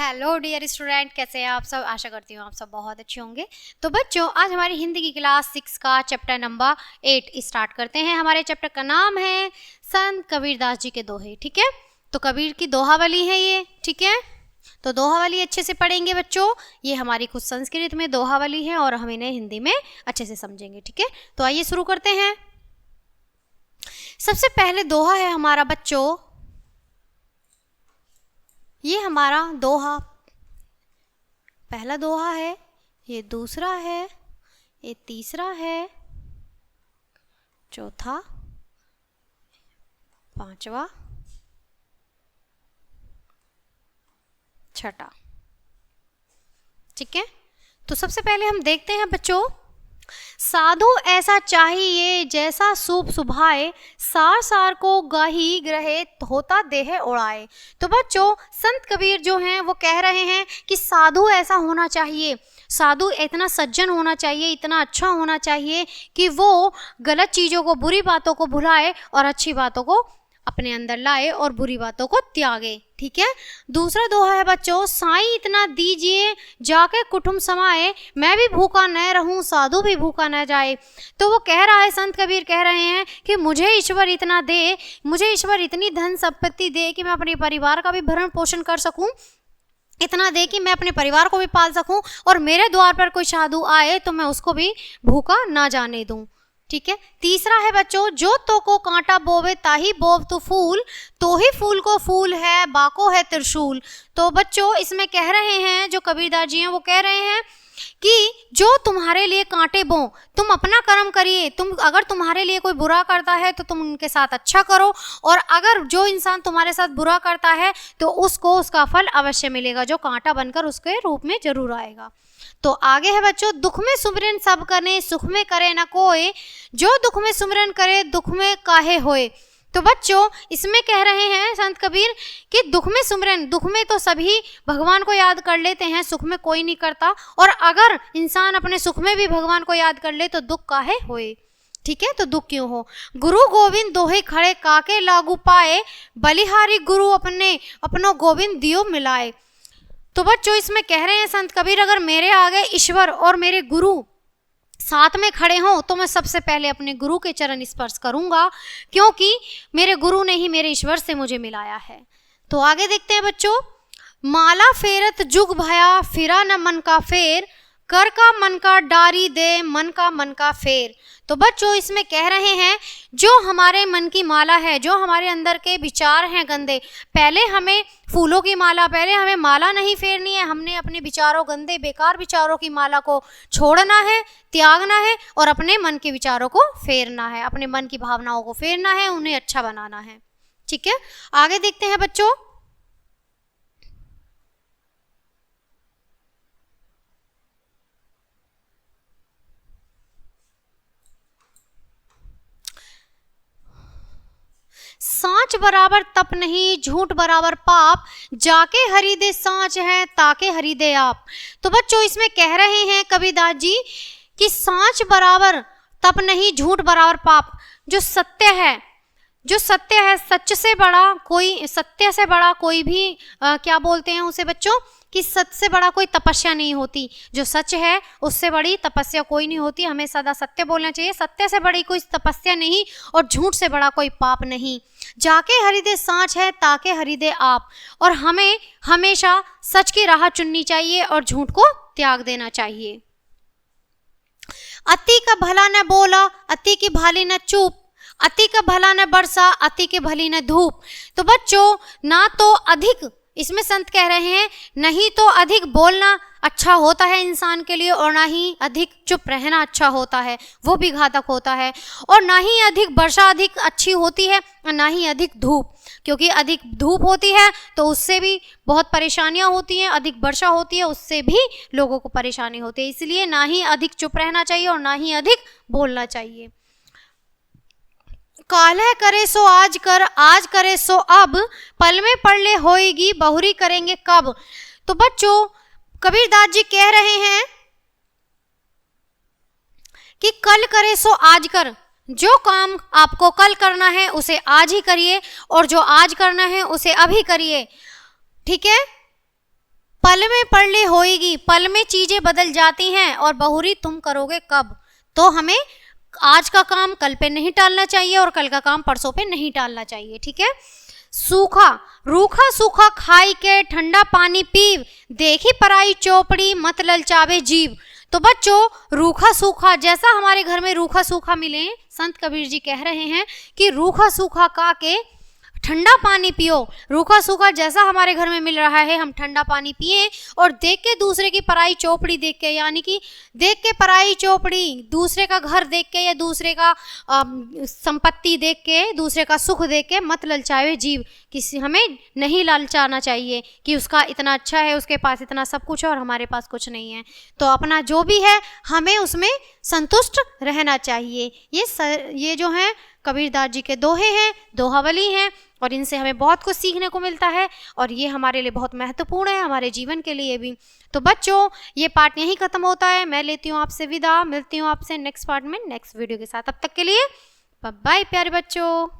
Hello dear student, कैसे हैं आप सब। आशा करती हूँ आप सब बहुत अच्छे होंगे। तो बच्चों, आज हमारी हिंदी की क्लास 6 का चैप्टर नंबर 8 स्टार्ट करते हैं। हमारे चैप्टर का नाम है संत कबीरदास जी के दोहे। ठीक है, तो कबीर की दोहावली है ये। ठीक है, तो दोहावली अच्छे से पढ़ेंगे बच्चों। ये हमारी कुछ संस्कृत में दोहावली है और हम इन्हें हिंदी में अच्छे से समझेंगे। ठीक है, तो आइए शुरू करते हैं। सबसे पहले दोहा है हमारा बच्चों, ये हमारा दोहा, पहला दोहा है, ये दूसरा है, ये तीसरा है, चौथा, पांचवा, छठा। ठीक है, तो सबसे पहले हम देखते हैं बच्चों, साधु ऐसा चाहिए जैसा सूप सुभाए, सार सार को गाही ग्रहे होता देह उड़ाए। तो बच्चों, संत कबीर जो हैं वो कह रहे हैं कि साधु ऐसा होना चाहिए, साधु इतना सज्जन होना चाहिए, इतना अच्छा होना चाहिए कि वो गलत चीज़ों को, बुरी बातों को भुलाए और अच्छी बातों को अपने अंदर लाए और बुरी बातों को त्यागे। ठीक है, दूसरा दोहा है बच्चों, साईं इतना दीजिए जाके कुटुंब समाए, मैं भी भूखा न रहूं साधु भी भूखा न जाए। तो वो कह रहा है, संत कबीर कह रहे हैं कि मुझे ईश्वर इतना दे, मुझे ईश्वर इतनी धन संपत्ति दे कि मैं अपने परिवार का भी भरण पोषण कर सकूं, इतना दे कि मैं अपने परिवार को भी पाल सकूं, और मेरे द्वार पर कोई साधु आए तो मैं उसको भी भूखा ना जाने दूं। ठीक है, तीसरा है बच्चों, जो तो को कांटा बोवे ताही बोव तू फूल, तो ही फूल को फूल है बाको है त्रिशूल। तो बच्चों, इसमें कह रहे हैं, जो कबीरदास जी हैं वो कह रहे हैं कि जो तुम्हारे लिए कांटे बों, तुम अपना कर्म करिए। तुम अगर तुम्हारे लिए कोई बुरा करता है तो तुम उनके साथ अच्छा करो, और अगर जो इंसान तुम्हारे साथ बुरा करता है तो उसको उसका फल अवश्य मिलेगा, जो कांटा बनकर उसके रूप में जरूर आएगा। तो आगे है बच्चों, दुख में सुमिरन सब करे, सुख में करे न कोई, जो दुख में सुमिरन करे दुख में काहे होए। तो बच्चों, इसमें कह रहे हैं संत कबीर कि दुख में सुमिरन, दुख में तो सभी भगवान को याद कर लेते हैं, सुख में कोई नहीं करता, और अगर इंसान अपने सुख में भी भगवान को याद कर ले तो दुख काहे होए। ठीक है, तो दुख क्यों हो। गुरु गोविंद दोहे खड़े काके लागू पाए, बलिहारी गुरु अपनो गोविंद दियो मिलाए। तो बच्चों, इसमें कह रहे हैं संत कबीर, अगर मेरे आगे ईश्वर और मेरे गुरु साथ में खड़े हों तो मैं सबसे पहले अपने गुरु के चरण स्पर्श करूंगा, क्योंकि मेरे गुरु ने ही मेरे ईश्वर से मुझे मिलाया है। तो आगे देखते हैं बच्चों, माला फेरत जुग भया फिरा न मन का फेर, कर का मन का डारी दे मन का फेर। तो बच्चों, इसमें कह रहे हैं, जो हमारे मन की माला है, जो हमारे अंदर के विचार हैं गंदे, पहले हमें फूलों की माला, पहले हमें माला नहीं फेरनी है, हमने अपने विचारों, गंदे बेकार विचारों की माला को छोड़ना है, त्यागना है, और अपने मन के विचारों को फेरना है, अपने मन की भावनाओं को फेरना है, उन्हें अच्छा बनाना है। ठीक है, आगे देखते हैं बच्चों, सांच बराबर तप नहीं झूठ बराबर पाप, जाके हरि दे सांच है ताके हरि दे आप। तो बच्चों, इसमें कह रहे हैं कबीरदास जी कि सांच बराबर तप नहीं झूठ बराबर पाप। जो सत्य है, जो सत्य है, सच से बड़ा कोई, सत्य से बड़ा कोई भी क्या बोलते हैं उसे बच्चों, कि सच से बड़ा कोई तपस्या नहीं होती। जो सच है उससे बड़ी तपस्या कोई नहीं होती, हमें सदा सत्य बोलना चाहिए। सत्य से बड़ी कोई तपस्या नहीं और झूठ से बड़ा कोई पाप नहीं। जाके हरिदे सांच है ताके हरिदे आप, और हमें हमेशा सच की राह चुननी चाहिए और झूठ को त्याग देना चाहिए। अति का भला न बोला अति की भाली न चूप, अति का भला न बरसा अति के भली न धूप। तो बच्चों, ना तो अधिक, इसमें संत कह रहे हैं, नहीं तो अधिक बोलना अच्छा होता है इंसान के लिए, और ना ही अधिक चुप रहना अच्छा होता है, वो भी घातक होता है। और ना ही अधिक वर्षा अधिक अच्छी होती है, और ना ही अधिक धूप, क्योंकि अधिक धूप होती है तो उससे भी बहुत परेशानियां होती हैं, अधिक वर्षा होती है उससे भी लोगों को परेशानी होती है। इसलिए ना ही अधिक चुप रहना चाहिए और ना ही अधिक बोलना चाहिए। काल्ह करे सो आज कर, आज करे सो अब, पल में पढ़ ले होएगी बहुरी करेंगे कब। तो बच्चों, कबीरदास जी कह रहे हैं कि कल करे सो आज कर, जो काम आपको कल करना है उसे आज ही करिए, और जो आज करना है उसे अभी करिए। ठीक है, पल में पढ़ ले होएगी, पल में चीजें बदल जाती हैं और बहुरी तुम करोगे कब। तो हमें आज का काम कल पे नहीं टालना चाहिए और कल का काम परसों पे नहीं टालना चाहिए, ठीक है। सूखा, रूखा सूखा खाई के ठंडा पानी पीव, देखी पराई चौपड़ी मत ललचावे जीव। तो बच्चों, रूखा सूखा, जैसा हमारे घर में रूखा सूखा मिले, संत कबीर जी कह रहे हैं कि रूखा सूखा खा के ठंडा पानी पियो। रूखा सूखा जैसा हमारे घर में मिल रहा है, हम ठंडा पानी पिए और देख के दूसरे की पराई चौपड़ी देख के, यानी कि देख के पराई चौपड़ी, दूसरे का घर देख के या दूसरे का संपत्ति देख के, दूसरे का सुख देख के मत ललचावे जीव। किसी हमें नहीं ललचाना चाहिए कि उसका इतना अच्छा है, उसके पास इतना सब कुछ है और हमारे पास कुछ नहीं है। तो अपना जो भी है हमें उसमें संतुष्ट रहना चाहिए। ये जो हैं कबीरदास जी के दोहे हैं, दोहावली हैं और इनसे हमें बहुत कुछ सीखने को मिलता है और ये हमारे लिए बहुत महत्वपूर्ण है, हमारे जीवन के लिए भी। तो बच्चों, ये पार्ट यहीं ख़त्म होता है। मैं लेती हूँ आपसे विदा, मिलती हूँ आपसे नेक्स्ट पार्ट में नेक्स्ट वीडियो के साथ। तब तक के लिए बाय बाय प्यारे बच्चों।